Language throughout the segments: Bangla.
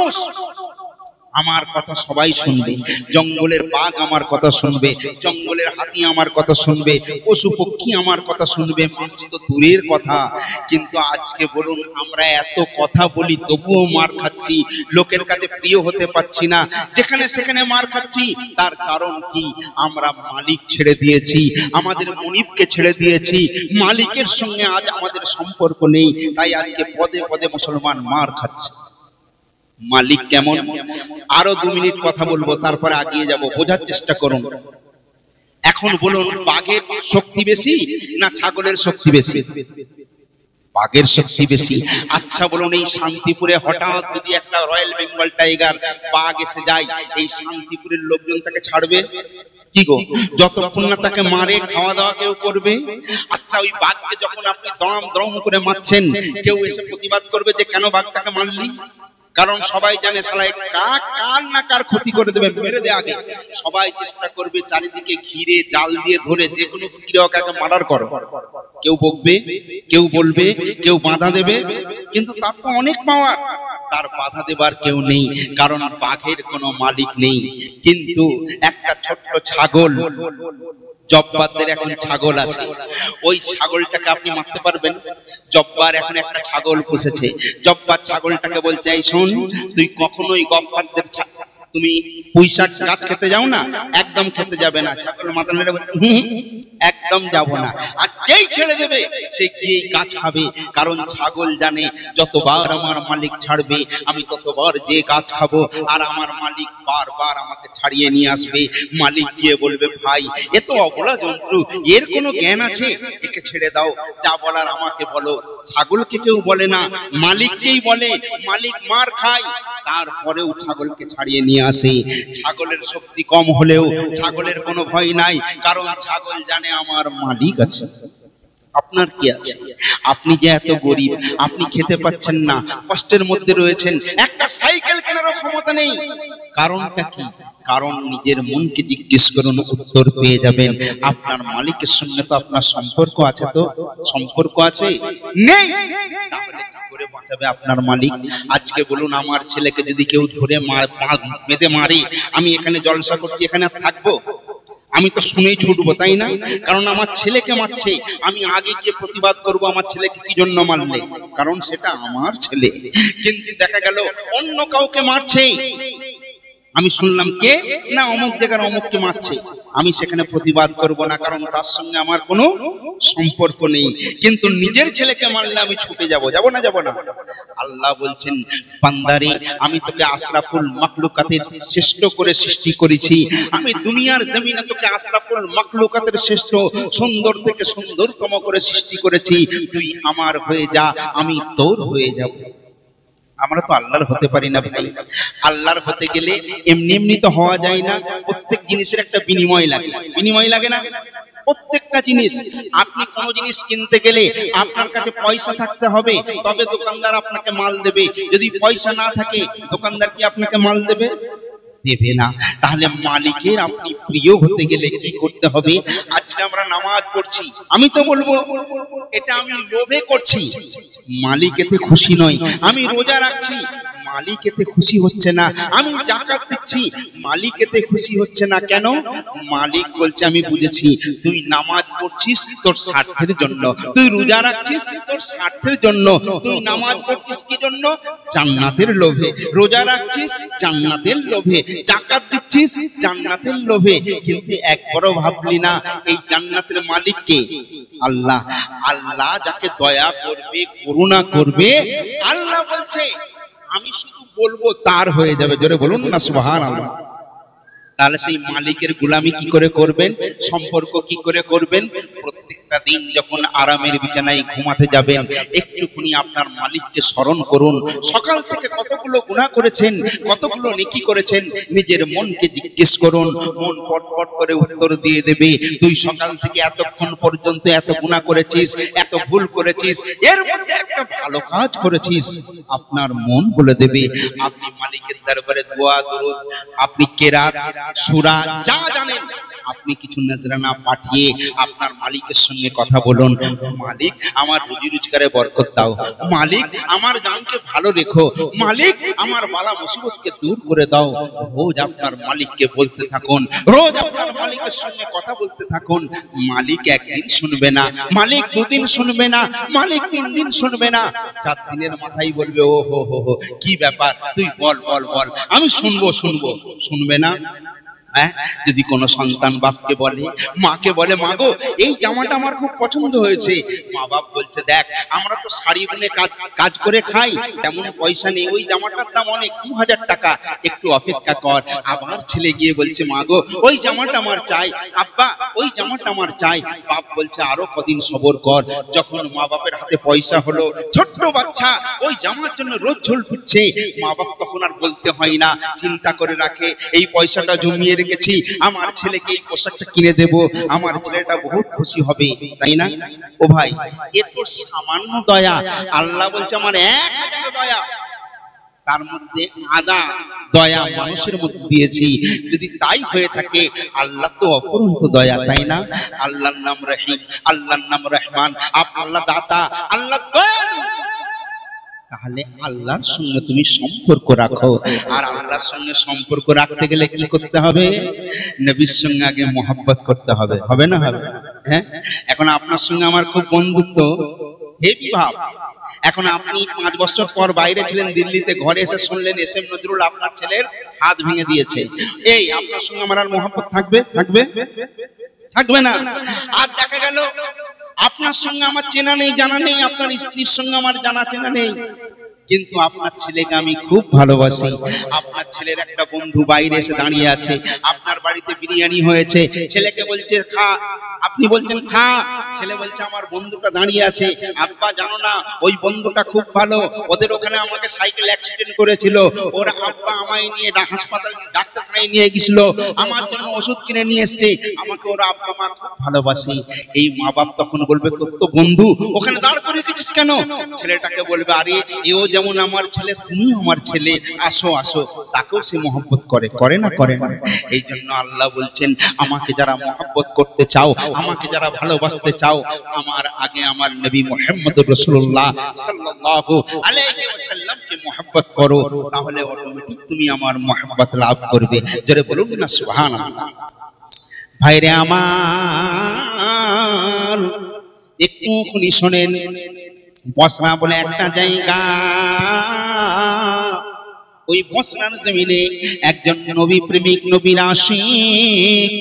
মানুষ আমার কথা সবাই শুনবে, জঙ্গলের বাঘ আমার কথা শুনবে, জঙ্গলের হাতি আমার কথা শুনবে, পশু পক্ষী আমার কথা শুনবে, মানুষ তো দূরের কথা। কিন্তু আজকে বলুন, আমরা এত কথা বলি তবুও মার খাচ্ছি, লোকের কাছে প্রিয় হতে পারছি না, যেখানে সেখানে মার খাচ্ছি। তার কারণ কি? আমরা মালিক ছেড়ে দিয়েছি, আমাদের মনিবকে ছেড়ে দিয়েছি, মালিকের সঙ্গে আজ আমাদের সম্পর্ক নেই। তাই আজকে পদে পদে মুসলমান মার খাচ্ছে। মালিক কেমন? আরো 2 মিনিট কথা বলবো, তারপরে আগিয়ে যাব, বোঝার চেষ্টা করুন। এখন বলুন, বাঘের শক্তি বেশি না ছাগলের শক্তি বেশি? বাঘের শক্তি বেশি। আচ্ছা বলুন, এই শান্তিপুরে হঠাৎ যদি একটা রয়্যাল বেঙ্গল টাইগার বাঘ এসে যায়, এই শান্তিপুরের লোকজন তাকে ছাড়বে কি গো? যতক্ষণ না তাকে মারে খাওয়া দাওয়া কেউ করবে? আচ্ছা, ওই বাঘকে যখন আপনি দম দম করে মারছেন, কেউ এসে প্রতিবাদ করবে যে কেন বাঘটাকে মারলি? কারণ সবাই জানে শালায় কার না কার ক্ষতি করে দেবে, মেরে দে আগে। সবাই চেষ্টা করবে চারিদিকে ঘিরে জাল দিয়ে ধরে যে কোনো ফকিরে কাকে মার্ডার করো। কেউ বকবে, কেউ বলবে, কেউ বাধা দেবে, কিন্তু তার তো অনেক পাওয়ার, তার বাধা দেবার কেউ নেই, কারণ বাঘের কোনো মালিক নেই। কিন্তু একটা ছোট্ট ছাগল, জব্বারদের এখন ছাগল আছে, ওই ছাগলটাকে আপনি মারতে পারবেন? জব্বার এখন একটা ছাগল পুষেছে, জব্বার ছাগলটাকে বলছে, এই শোন, তুই কখনোই গফফারদের তুমি পুঁইশাক গাছ খেতে যাও না, একদম খেতে যাবে না। ছাগল মাথা নেড়ে একদম যাব না। আর যেই ছেড়ে দেবে সে গিয়েই গাছ খাবে, কারণ ছাগল জানে যতবার আমার মালিক ছাড়বে আমি ততবার যে গাছ খাবো, আর আমার মালিক বারবার আমাকে ছাড়িয়ে নিয়ে আসবে। মালিক গিয়ে বলবে, ভাই এ তো অবলা জন্তু, এর কোনো জ্ঞান আছে, একে ছেড়ে দাও, যা বলার আমাকে বলো। ছাগলকে কেউ বলে না, মালিককেই বলে। মালিক মার খায়, তারপরেও ছাগলকে ছাড়িয়ে নিয়ে আসে। ছাগলের শক্তি কম হলেও ছাগলের কোনো ভয় নাই, কারণ ছাগল জানে আমার মালিক আছে। আপনার কি আছে? আপনি যে এত গরিব, আপনি খেতে পাচ্ছেন না, কষ্টের মধ্যে রয়েছেন, একটা সাইকেল কেনারও ক্ষমতা নেই। কারণটা কি? কারণ নিজের মনকে জিজ্ঞেস করুন, উত্তর পেয়ে যাবেন। আপনার মালিকের সঙ্গে তো আপনার সম্পর্ক আছে, তো সম্পর্ক আছে নেই, তাহলে কি করে বাঁচাবে আপনার মালিক? আজকে বলুন, আমার ছেলেকে যদি কেউ ধরে মেরে মারে, আমি এখানে জলসা করছি, এখানে থাকবো? আমি তো শুনেই ছুটবো, তাই না? কারণ আমার ছেলেকে মারছে, আমি আগে গিয়ে প্রতিবাদ করব, আমার ছেলেকে কি জন্য মারলে, কারণ সেটা আমার ছেলে। কিন্তু দেখা গেল অন্য কাউকে মারছে, আমি শুনলাম কে না অমুক জায়গার অমুককে মারছে, আমি সেখানে প্রতিবাদ করব না, কারণ তার সঙ্গে আমার কোনো সম্পর্ক নেই। কিন্তু নিজের ছেলেকে মারলে আমি ছুটে যাব, যাব না? যাব না। আল্লাহ বলছেন, বান্দারে আমি তোকে আশরাফুল মাখলুকাতের শ্রেষ্ঠ করে সৃষ্টি করেছি, আমি দুনিয়ার জমিনে তোকে আশরাফুল মাখলুকাতের শ্রেষ্ঠ, সুন্দর থেকে সুন্দরতম করে সৃষ্টি করেছি, তুই আমার হয়ে যা, আমি তোর হয়ে যাব। আমরা তো আল্লাহর হতে পারি না ভাই। আল্লাহর হতে গেলে এমনি এমনি তো হওয়া যায় না, প্রত্যেক জিনিসের একটা বিনিময় লাগে। বিনিময় লাগে না? প্রত্যেকটা জিনিস, আপনি কোন জিনিস কিনতে গেলে আপনার কাছে পয়সা থাকতে হবে, তবে দোকানদার আপনাকে মাল দেবে। যদি পয়সা না থাকে, দোকানদার কি আপনাকে মাল দেবে? দেবে না। তাহলে মালিকের আপনি প্রিয় হতে গেলে কি করতে হবে? আজকে আমরা নামাজ পড়ছি, আমি তো বলবো এটা আমি লোভে করছি, মালিক এতে খুশি নয়। আমি রোজা রাখছি, মালিক এতে খুশি হচ্ছে না। আমি যাকাত দিচ্ছি, মালিক এতে খুশি হচ্ছে না। কেন? মালিক বলছে, আমি বুঝেছি, তুই নামাজ পড়ছিস তোর স্বার্থের জন্য, তুই রোজা রাখছিস তোর স্বার্থের জন্য, তুই নামাজ পড়ছিস কি জন্য? জান্নাতের লোভে। রোজা রাখছিস জান্নাতের লোভে, যাকাত দিচ্ছিস জান্নাতের লোভে। কিন্তু একবারও ভাবলি না এই জান্নাতের মালিক কে? আল্লাহ। আল্লাহ যাকে দয়া করবে, করুণা করবে, আল্লাহ বলছে আমি শুধু বলবো তার হয়ে যাবে। জোরে বলুন না সুবহানাল্লাহ। তাহলে সেই মালিকের গোলামি কি করে করবেন? সম্পর্ক কি করে করবেন? প্রত্যেকটা দিন যখন আরামের বিছানায় ঘুমাতে যাবেন, একটুখানি আপনার মালিককে স্মরণ করুন। সকাল থেকে কতগুলো গুনাহ করেছেন, কতগুলো নেকি করেছেন, নিজের মনকে জিজ্ঞেস করুন। মন পটপট করে উত্তর দিয়ে দেবে, তুই সকাল থেকে এতক্ষণ পর্যন্ত এত গুনাহ করেছিস, এত ভুল করেছিস, এর মধ্যে একটা ভালো কাজ করেছিস। আপনার মন বলে দেবে। আপনি মালিকের দরবারে দোয়া দরুদ, আপনি কেরাত, সূরা যা জানেন আপনি কিছু নজরানা পাঠিয়ে আপনার মালিকের সঙ্গে কথা বলুন, মালিক আমার রুজি রোজগারে বরকত দাও, মালিক আমার জানকে ভালো রেখো, মালিক আমার বালা মুসিবতকে দূর করে দাও। রোজ আপনার মালিককে বলতে থাকুন, রোজ আপনার মালিকের সঙ্গে কথা বলতে থাকুন। মালিক একদিন শুনবে না, মালিক দুদিন শুনবে না, মালিক 3 দিন শুনবে না, 4 দিনের মাথায় বলবে ও হো হো হো কি ব্যাপার, তুই বল বল বল, আমি শুনবো শুনবো। শুনবে না? যদি কোনো সন্তান বাপকে বলে, মাকে বলে, মা গো এই জামাটা আমার খুব পছন্দ হয়েছে, মা বাপ বলছে দেখ আমরা তো শাড়ি বুনে কাজ করে খাই, তেমন পয়সা নেই, ওই জামাটার দাম অনেক 2000 টাকা, একটু অপেক্ষা কর। আবার ছেলে গিয়ে বলছে মা গো ওই জামাটা আমার চাই, আব্বা ওই জামাটা আমার চাই। বাপ বলছে আরো কদিন সবর কর। যখন মা বাপের হাতে পয়সা হলো, ছোট্ট বাচ্চা ওই জামার জন্য রোজ ঝোল ফুটছে, মা বাপ তখন আর বলতে হয় না, চিন্তা করে রাখে এই পয়সাটা জমিয়ে রেখেছি, আমার ছেলেকে এই পোশাকটা কিনে দেব, আমার ছেলেটা বহুত খুশি হবে, তাই না? ও ভাই এ তো সামান্য দয়া, আল্লাহ বলছে আমার 1000 দয়া, তার মধ্যে আধা দয়া মানুষের মধ্যে দিয়েছি। যদি তাই হয়ে থাকে আল্লাহ তো অপরন্ত দয়া, তাই না? আল্লাহর নাম রহিম, আল্লাহর নাম রহমান, আল্লাহ দাতা, আল্লাহ দয়ালু। তাহলে আল্লাহর সঙ্গে তুমি সম্পর্ক রাখো। আর আল্লাহর সঙ্গে সম্পর্ক রাখতে গেলে কি করতে হবে? নবীর সঙ্গে আগে মোহাব্বত করতে হবে, হবে না? হবে। হ্যাঁ, এখন আপনার সঙ্গে আমার খুব বন্ধুত্ব, হেভি ভাব। এখন আপনি 5 বছর পর বাইরে ছিলেন দিল্লিতে, ঘরে এসে শুনলেন এসএম নজরুল আপনার ছেলের হাত ভেঙে দিয়েছে, এই আপনার সঙ্গে আমার আর মোহাব্বত থাকবে? থাকবে? থাকবে না। আর দেখা গেল আপনার সঙ্গে আমার চেনা নেই জানা নেই, আপনার স্ত্রীর সঙ্গে আমার জানা চেনা নেই, কিন্তু আপনার ছেলেকে আমি খুব ভালোবাসি। আপনার ছেলের একটা বন্ধু বাইরে এসে দাঁড়িয়ে আছে, আপনার বাড়িতে বিরিয়ানি হয়েছে, ছেলেকে বলছে খা, আপনি বলছেন খা, ছেলে বলছে আমার বন্ধুটা দাঁড়িয়ে আছে, আব্বা জানো না ওই বন্ধুটা খুব ভালো, ওদের ওখানে আমাকে সাইকেল অ্যাক্সিডেন্ট করেছিল, ওর আব্বা আমায় নিয়ে হাসপাতাল ডাক্তারখানায় নিয়ে গেছিল, আমার জন্য ওষুধ কিনে নিয়ে এসছে, আমাকে ওর আব্বা মা খুব ভালোবাসে। এই মা বাপ তখন বলবে তোর তো বন্ধু ওখানে দাঁড় করে রেখেছিস কেন? ছেলেটাকে বলবে আরে এও যেমন আমার ছেলে, তুমি আমার ছেলে, আসো আসো, তাকেও সে মহব্বত করে, করে না? করে না? এই জন্য আল্লাহ বলছেন আমাকে যারা মহব্বত করতে চাও, আমাকে যারা ভালোবাসতে চাও, আমার আগে আমার নবী মুহাম্মদুর রাসূলুল্লাহ সাল্লাল্লাহু আলাইহি ওয়াসাল্লামকে মহব্বত করো, তাহলে অটোমেটিক তুমি আমার মহব্বত লাভ করবে। জোরে বলুন না সুবহানাল্লাহ। ভাইরে আমার একটুখানি শোনেন, বসরা বলে একটা জায়গা, ওই বসরার জমিনে একজন নবী প্রেমিক, নবীর আশিক,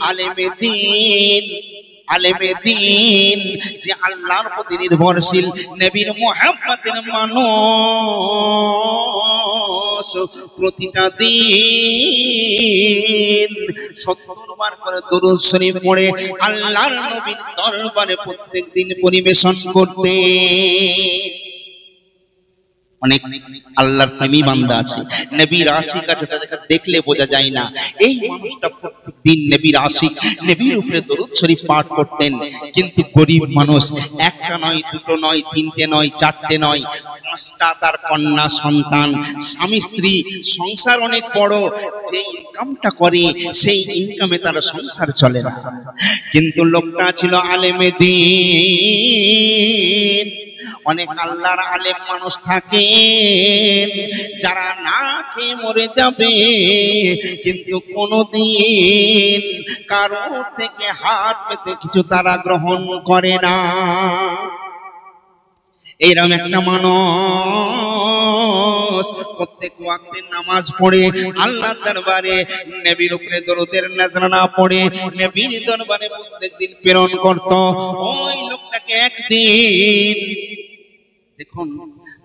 আলেমে দ্বীন, আলেমে দ্বীন, যে আল্লাহর প্রতি নির্ভরশীল, নবীর মুহাম্মদের মানুষ, প্রতিটা দিন 70 বার করে দরুদ শরীফ পড়ে আল্লাহর নবীর দরবারে প্রত্যেকদিন পরিবেশন করতে। অনেক আল্লাহর প্রেমী বান্দা আছে, নবীর আশিক আছে, তাদেরকে দেখলে বোঝা যায় না। এই মানুষটা প্রত্যেকদিন নবীর আশিক, নবীর উপরে দরুদ শরীফ পাঠ করতেন, কিন্তু গরিব মানুষ, একটা নয়, দুটো নয়, তিনটে নয়, চারটে নয়, 5টা তার কন্যা সন্তান, স্বামী স্ত্রী, সংসার অনেক বড়, যে ইনকামটা করে সেই ইনকামে তার সংসার চলে না। কিন্তু লোকটা ছিল আলেমে দ্বীন। অনেক আল্লাহর আলেম মানুষ থাকেন যারা না খেয়ে মরে যাবে, কিন্তু কোনদিন কারোর থেকে হাত পেতে কিছু তারা গ্রহণ করে না। এইরকম একটা মানুষ প্রত্যেক ওয়াক্তে নামাজ পড়ে আল্লাহর দরবারে নবীর উপরে দরুদের নজরানা পড়ে নবীর দরবারে প্রত্যেকদিন প্রেরণ করত। ওই লোকটাকে একদিন, দেখুন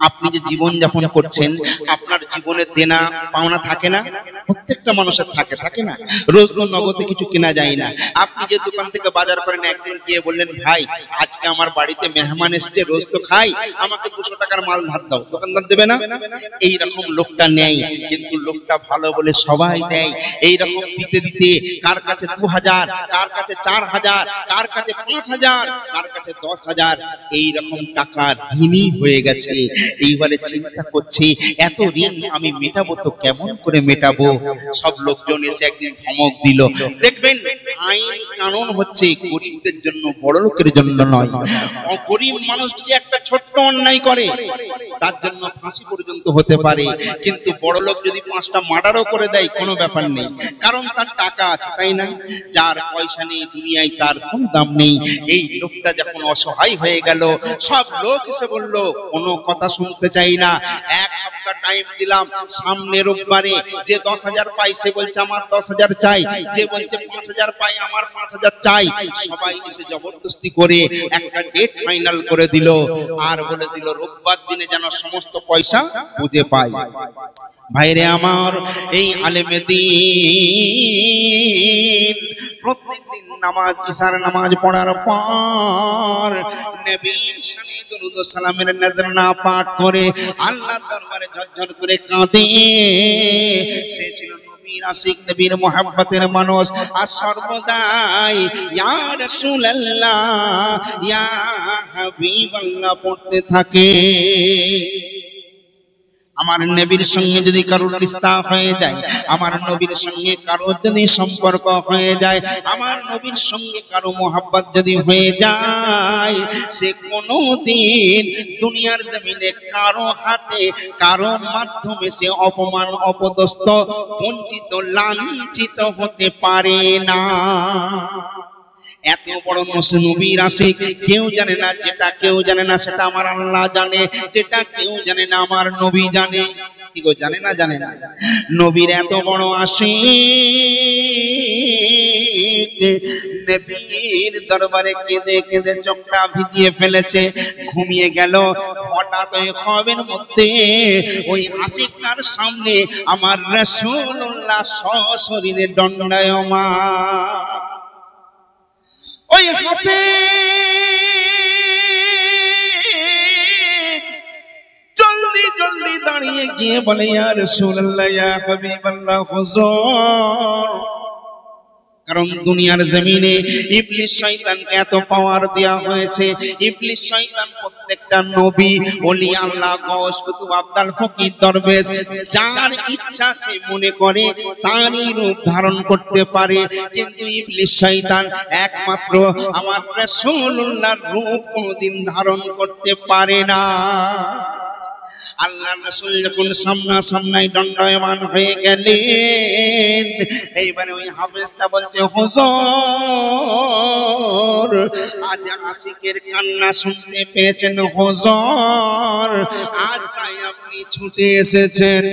আপনি যে জীবন যাপন করছেন, আপনার জীবনে দেনা পাওনা থাকে না? প্রত্যেকটা মানুষের থাকে, থাকে না? রোজ তো নগদে কিছু কেনা যায় না। আপনি যে দোকান থেকে বাজার করেন, একদিন গিয়ে বললেন ভাই আজকে আমার বাড়িতে মেহমান এসেছে, রোজ তো খাই, আমাকে 200 টাকার মাল ধার দাও, দোকানদার দেবে না? এই রকম লোকটা নেই, কিন্তু লোকটা ভালো বলে সবাই দেয়। এই রকম দিতে দিতে কার কাছে 2000, কার কাছে 4000, কার কাছে 5000, কার কাছে 10000, এই রকম টাকা ঋণী হয়ে গেছে। এইবারে চিন্তা করছি এত ঋণ আমি মেটাবো তো কেমন করে মেটাবো? সব লোকজন এসে একদিন ধমক দিল। দেখবেন আইন কানুন হচ্ছে গরিবদের জন্য, বড় লোকের জন্য নয়। গরিব মানুষ যদি একটা ছোট্ট অন্যায় করে তার জন্য ফাঁসি পর্যন্ত হতে পারে, কিন্তু বড় লোক যদি 5টা মার্ডারও করে দেয় কোনো ব্যাপার নেই, কারণ তার টাকা আছে, তাই না? যার পয়সা নেই দুনিয়ায় তার কোনো দাম নেই। এই লোকটা যখন অসহায় হয়ে গেল, সব লোক এসে বলল কোনো কথা শুনতে চাই না, 1 সপ্তাহ টাইম দিলাম, সামনে রোববারে যে 10,000 পাই সে বলছে আমার 10,000 চাই, যে বলছে 5,000 পাই আমার 5,000 চাই। সবাই এসে জবরদস্তি করে একটা ডেট ফাইনাল করে দিল, আর বলে দিল রোববার দিনে যেন সমস্ত পয়সা বুঝে পাই। ভাইরে আমার, এই আলেমে দ্বীন প্রত্যেকদিন নামাজ, ইশার নামাজ পড়ার পর নবীর শানে দরুদ ও সালামের নজরানা পাঠ করে আল্লাহর দরবারে ঝরঝর করে কাঁদে। সে ছিল নবীর আশিক, নবীর মুহাব্বতের মানুষ, আর সর্বদাই ইয়া রাসূলুল্লাহ ইয়া হাবিবাল্লাহ পড়তে থাকে। আমার নবীর সঙ্গে যদি কারোর রিশতা হয়ে যায়, আমার নবীর সঙ্গে কারোর যদি সম্পর্ক হয়ে যায়, আমার নবীর সঙ্গে কারো মোহাব্বত যদি হয়ে যায়, সে কোনোদিন দুনিয়ার জমিনে কারো হাতে কারো মাধ্যমে সে অপমান, অপদস্থ, বঞ্চিত, লাঞ্ছিত হতে পারে না। এত বড় নবীর আশিক কেউ জানে না, যেটা কেউ জানে না সেটা আমার আল্লাহ জানে, যেটা কেউ জানে না আমার নবী জানে। কি গো, জানে না? জানে না। নবীর এত বড় আশিক, নবীর দরবারে কেঁদে কেঁদে চোখটা ভিজিয়ে ফেলেছে, ঘুমিয়ে গেল। হঠাৎ ওই খ্বাবের মধ্যে ওই আশিকটার সামনে আমার রাসূলুল্লাহ সশরীরে দণ্ডায়মান। ওই হাফেজ জলদি জলদি দাঁড়িয়ে গিয়ে বলে ইয়া রাসূলুল্লাহ ইয়া হাবিবাল্লাহ হুজুর। কারণ দুনিয়ার জমিনে ইবলিস শয়তানকে এত পাওয়ার দেয়া হয়েছে, ইবলিস শয়তান প্রত্যেকটা নবী, ওলি আল্লাহ, গাউস, কুতুব, আবদাল, ফকির, দরবেশ, যার ইচ্ছা সে মনে করে তারই রূপ ধারণ করতে পারে, কিন্তু ইবলিস শয়তান একমাত্র আমার রাসূলুল্লাহর রূপ কোনদিন ধারণ করতে পারে না। আল্লাহর রাসূল যখন সামনাসামনি দণ্ডায়মান হয়ে গেলেন, এইবারে ওই হাফেজটা বলছে হুজুর আজ আশিকের কান্না শুনতে পেয়েছেন হুজুর, আজ তাই আপনি ছুটে এসেছেন।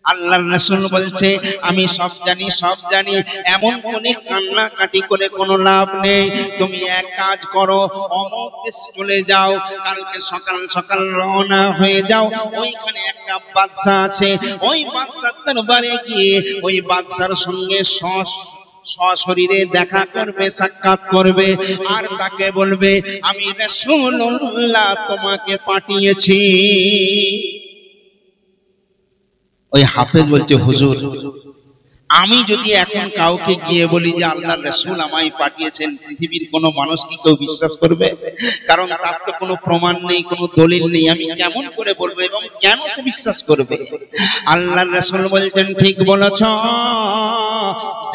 আল্লাহর রাসূল বলছে আমি সব জানি, সব জানি, এমন করে কান্নাকাটি করে কোনো লাভ নেই। তুমি এক কাজ করো, অমুক দেশে চলে যাও, কালকে সকাল সকাল রওনা হয়ে যাও। ওইখানে একটা বাদশা আছে, ওই বাদশার দরবারে গিয়ে ওই বাদশার সঙ্গে সশরীরে দেখা করবে, সাক্ষাৎ করবে, আর তাকে বলবে আমি রাসূলুল্লাহ তোমাকে পাঠিয়েছি। ওই হাফেজ বলছে হুজুর আমি যদি এখন কাউকে গিয়ে বলি যে আল্লাহর রাসূল আমায় পাঠিয়েছেন, পৃথিবীর কোনো মানুষ কি কেউ বিশ্বাস করবে? কারণ তার তো কোনো প্রমাণ নেই, কোনো দলিল নেই, আমি কেমন করে বলবো এবং কেন সে বিশ্বাস করবে? আল্লাহর রাসূল বলতেন ঠিক বলেছ,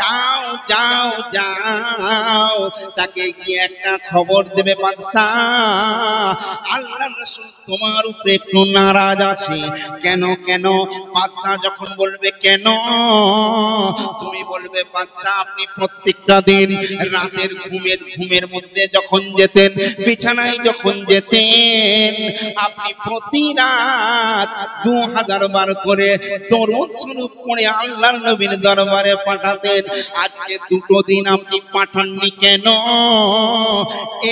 যাও যাও যাও, তাকে গিয়ে একটা খবর দেবে বাদশা আল্লাহর রাসূল তোমার উপরে একটু নারাজ আছে। কেন কেন? বাদশা যখন বলবে কেন, তুমি বলবে বাদশা আপনি প্রত্যেকটা দিন রাতের ঘুমের মধ্যে যখন যেতেন, বিছানায় যখন যেতেন, আপনি প্রতি রাত 2000 বার করে দরুদ শরীফ পড়ে আল্লাহর নবীর দরবারে পাঠাতেন। আজকে 2 দিন আপনি পাঠাননি কেন?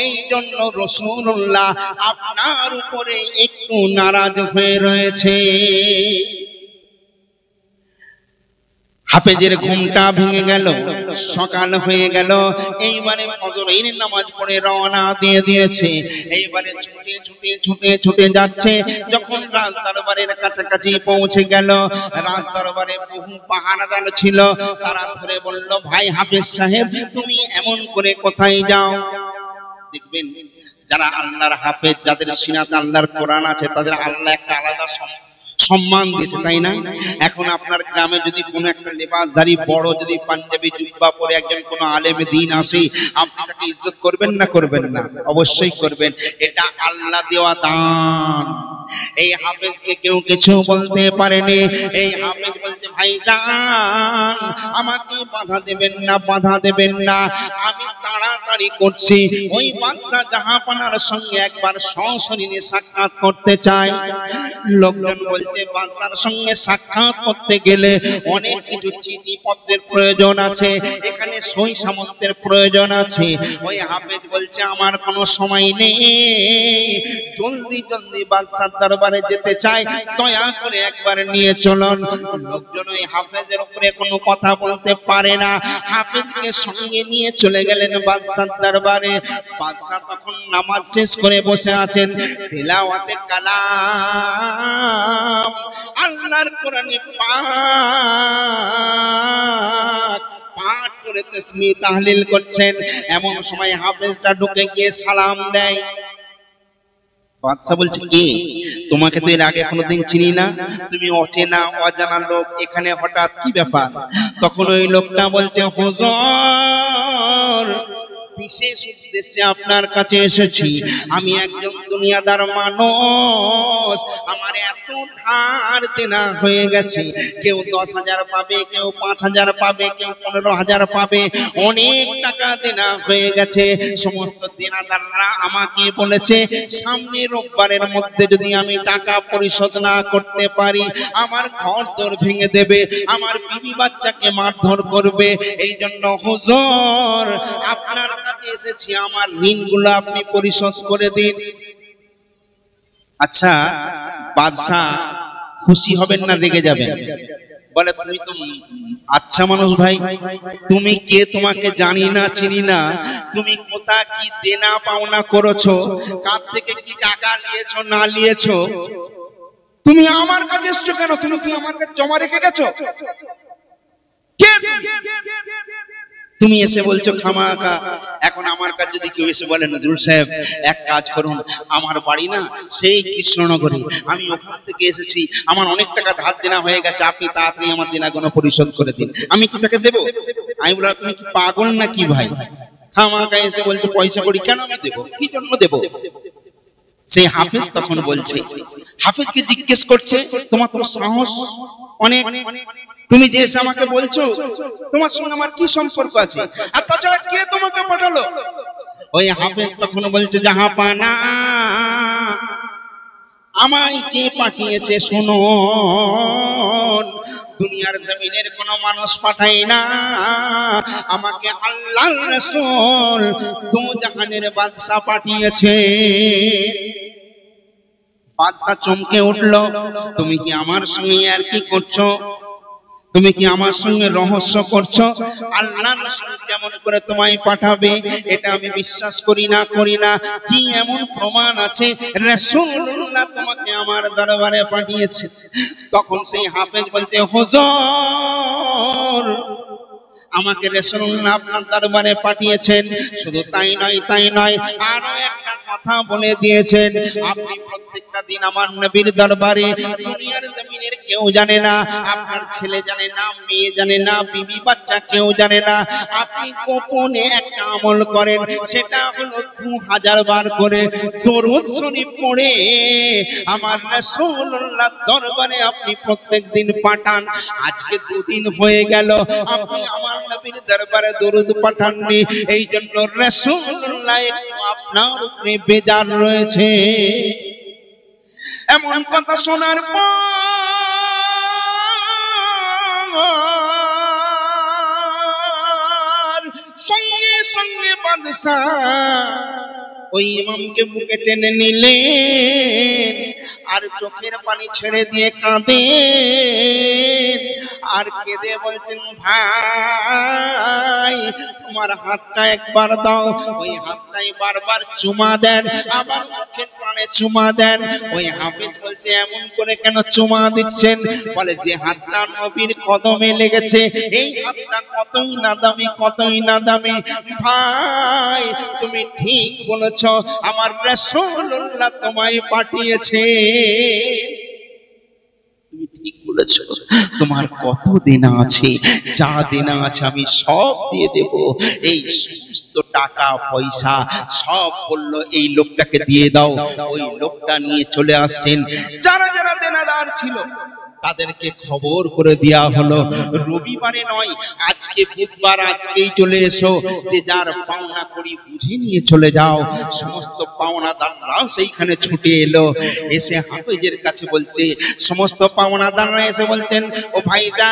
এই জন্য রাসূলুল্লাহ আপনার উপরে একটু নারাজ হয়ে রয়েছে। হাফেজের ঘুমটা ভেঙে গেল, সকাল হয়ে গেল। এইবারে ফজরের নামাজ পড়ে রওনা দিয়ে দিয়েছে। এইবারে ছুটে ছুটে ছুটে ছুটে যাচ্ছে। যখন রাজ দরবারের কাছাকাছি পৌঁছে গেল, রাজ দরবারে বহু পাহারাদার ছিল। তারা ধরে বলল ভাই হাফেজ সাহেব তুমি এমন করে কোথায় যাও? দেখবেন যারা আল্লাহর হাফেজ, যাদের সিনাতে আল্লাহর কোরআন আছে, তাদের আল্লাহ একটা আলাদা সম্মান দিয়েছে, তাই না? এখন আপনার গ্রামে যদি কোনো একটা লেবাসধারী বড় যদি পাঞ্জাবি জুব্বা পরে একজন কোনো আলেমে দ্বীন আসে, আপনি তাকে ইজ্জত করবেন না করবেন না? অবশ্যই করবেন। এটা আল্লাহ দেওয়া দান। এই হাফেজকে কেউ কিছু বলতে পারেনি। এই হাফেজ বলতে, ভাইজান আমাকে বাধা দেবেন না, বাধা দেবেন না, আমি তাড়াতাড়ি করছি। ওই বাদশা জাহাপানার সঙ্গে একবার সশরীরে সাক্ষাৎ করতে চাই। লোকজন বলছে বাদশার সঙ্গে সাক্ষাৎ করতে গেলে অনেক কিছু চিঠি পত্রের প্রয়োজন আছে, এখানে সই সামন্তের প্রয়োজন আছে। ওই হাফেজ বলছে আমার কোনো সময় নেই, জলদি জলদি বাদশার দরবারে যেতে চাই, দয়া করে একবার নিয়ে চলুন। লোকজন ওই হাফেজের উপরে কোনো কথা বলতে পারে না, হাফেজকে সঙ্গে নিয়ে চলে গেলেন বাদশার দরবারে। বাদশা তখন নামাজ শেষ করে বসে আছেন, তিলাওয়াতে কালাম আল্লাহর কোরআনে পাক পাঠ করে তাসবিহ তাহলিল করছেন। এমন সময় হাফেজটা ঢুকে গিয়ে সালাম দেয়। বাদশা বলছে, কে? তোমাকে তো এর আগে কোনোদিন চিনি না, তুমি অচেনা অজানা লোক, এখানে হঠাৎ কি ব্যাপার? তখন ওই লোকটা বলছে, হুজুর বিশেষ উদ্দেশ্যে আপনার কাছে এসেছি। আমি একজন দুনিয়াদার মানুষ, আমার এত ধার দেনা হয়ে গেছে, কেউ 10,000 পাবে, কেউ 5,000 পাবে, কেউ 15,000 পাবে, অনেক টাকা দেনা হয়ে গেছে। সমস্ত দেনাদাররা আমাকে বলেছে সামনে রোববারের মধ্যে যদি আমি টাকা পরিশোধ না করতে পারি আমার ঘর দর ভেঙে দেবে, আমার বিবি বাচ্চাকে মারধর করবে। এই জন্য হুজুর আপনার কাছে এসেছি, আমার ঋণগুলো আপনি পরিশোধ করে দিন। আচ্ছা, বাদশা খুশি হবেন না রেগে যাবেন? বলে, তুমি তো আচ্ছা মানুষ ভাই, তুমি কে তোমাকে জানি না চিনি না, তুমি কোথা কি দেনা পাওনা করেছো, কার থেকে কি টাকা নিয়েছো না নিয়েছো, তুমি আমার কাছে এসছো কেন? তুমি কি আমার কাছে জমা রেখে গেছো? কে তুমি এসে বলছো খামাখা? এখন আমার কাছে যদি কেউ এসে বলে, নজরুল সাহেব এক কাজ করুন, আমার বাড়ি না সেই কৃষ্ণনগরে, আমি ওখান থেকে এসেছি, আমার অনেক টাকা ধার দেনা হয়ে গেছে, আপনি তাড়াতাড়ি আমার দেনাগুলো পরিশোধ করে দিন, আমি কি তাকে দেবো? আমি বললাম, তুমি কি পাগল না কি ভাই? খামাখা এসে বলছো পয়সা করি, কেন আমি দেবো, কি জন্য দেবো? সেই হাফেজ তখন বলছে, হাফেজকে জিজ্ঞেস করছে, তোমার তো সাহস অনেক, তুমি যে এসে আমাকে বলছো তোমার সঙ্গে আমার কি সম্পর্ক আছে, আর তাছাড়া কে তোমাকে পাঠালো? ওই হাফেজ তখন বলছে, জাহাপানা আমায় কে পাঠিয়েছে শুনুন, দুনিয়ার জমিনের কোন মানুষ পাঠাই না, আমাকে আল্লাহর রাসূল দু জাহানের বাদশা পাঠিয়েছে। বাদশা চমকে উঠলো, তুমি কি আমার সঙ্গে আর কি করছো? তুমি কি আমার সঙ্গে রহস্য করছো? আল্লাহর রাসূল কেমন করে তোমায় পাঠাবে? এটা আমি বিশ্বাস করি না। কি এমন প্রমাণ আছে রাসূলুল্লাহ তোমাকে আমার দরবারে পাঠিয়েছে? তখন সেই হাফেজ বলতে, হুজুর আমাকে রাসূলুল্লাহ আপনার দরবারে পাঠিয়েছেন, শুধু তাই নয় আরো একটা কথা বলে দিয়েছেন, আপনি প্রত্যেকটা দিন আমার নবীর দরবারে দুনিয়ার জমিনের কেউ জানে না, আপনার ছেলে জানে না, মেয়ে জানে না, বিবি বাচ্চা কেউ জানে না, আপনি গোপনে একটা আমল করেন, সেটা হলো 2000 বার করে দরুদ শরীফ পড়ে আমার রাসূলুল্লাহ দরবারে আপনি প্রত্যেক দিন পাঠান। আজকে 2 দিন হয়ে গেল আপনি আমার নবীর দরবারে দরুদ পাঠাননি, এই জন্য রাসূলুল্লাহ আপনার উপরে বেজার রয়েছে। এমন কথা শোনার পর সঙ্গে সঙ্গে বাদশা ওই ইমামকে বুকে টেনে নিলেন আর চোখের পানি ছেড়ে দিয়ে কাঁদেন আর কেঁদে বলছেন, ভাই তোমার হাতটা একবার দাও। ওই হাতটাই বারবার চুমা দেন, আবার মুখের পানে চুমা দেন। ওই হাফেজ বলছে, এমন করে কেন চুমা দিচ্ছেন? বলে, যে হাতটা নবীর কদমে লেগেছে এই হাতটা কতই না দামি। ভাই তুমি ঠিক বলেছ, আমার রাসূলুল্লাহ তোমায় পাঠিয়েছে। তুমি ঠিক বলেছো, তোমার কত দেনা আছে, যা দেনা আছে আমি সব দিয়ে দেব। এই সমস্ত টাকা পয়সা সব বললো এই লোকটাকে দিয়ে দাও। ওই লোকটা নিয়ে চলে আসছেন। যারা যারা দেনাদার ছিল তাদেরকে খবর করে দেয়া হলো, রবিবারে নয়, আজকে বুধবার, আজকেই চলে এসো, যে যার পাওনা করি বুঝে নিয়ে চলে যাও। সমস্ত পাওনাদাররাও সেইখানে ছুটে এলো, এসে হাফেজের কাছে বলছে, সমস্ত পাওনাদাররা এসে বলছেন, ও ভাইজান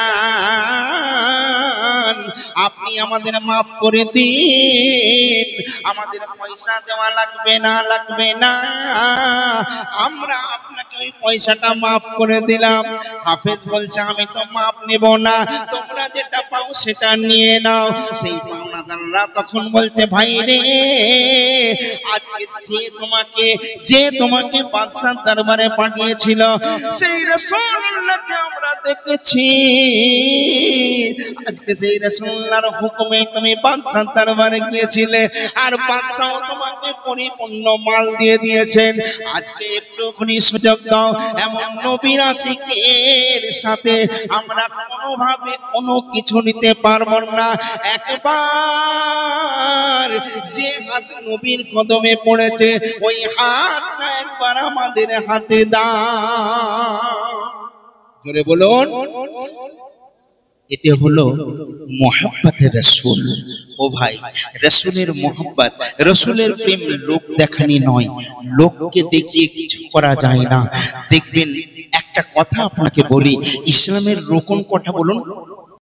আপনি আমাদের মাফ করে দিন, আমাদের পয়সা দেওয়া লাগবে না, লাগবে না, আমরা আপনাকে ওই পয়সাটা মাফ করে দিলাম। হাফেজ বলছে, আমি তো মাপ নেব না, তোমরা যেটা পাও সেটা নিয়ে নাও। সেই পাওনাদাররা তখন বলছে, ভাই রে, আজকে যে তোমাকে বাদশার দরবারে পাঠিয়েছিল সেই রাসূলুল্লাহকে আমরা দেখেছি, আজকে সেই রাসূলুল্লাহর হুকুমে তুমি বাদশার দরবারে গিয়েছিলে, আর বাদশাও তোমাকে পরিপূর্ণ মাল দিয়ে দিয়েছেন। আজকে একটুখানি সুযোগ দাও, এমন নবীর আশিকের সাথে আমরা কোনোভাবে কোনো কিছু নিতে পারবো না। একবার যে হাত নবীর কদমে পড়েছে ওই হাতটা একবার আমাদের হাতে দাও। জোরে বলুন। এটা হলো মোহাব্বতের রাসূল। ও ভাই, রাসূলের মোহাব্বত, রাসূলের প্রেম লোক দেখানি নয়, লোককে দেখিয়ে কিছু করা যায় না। দেখবেন একটা কথা আপনাকে বলি, ইসলামের রোকন কটা বলুন?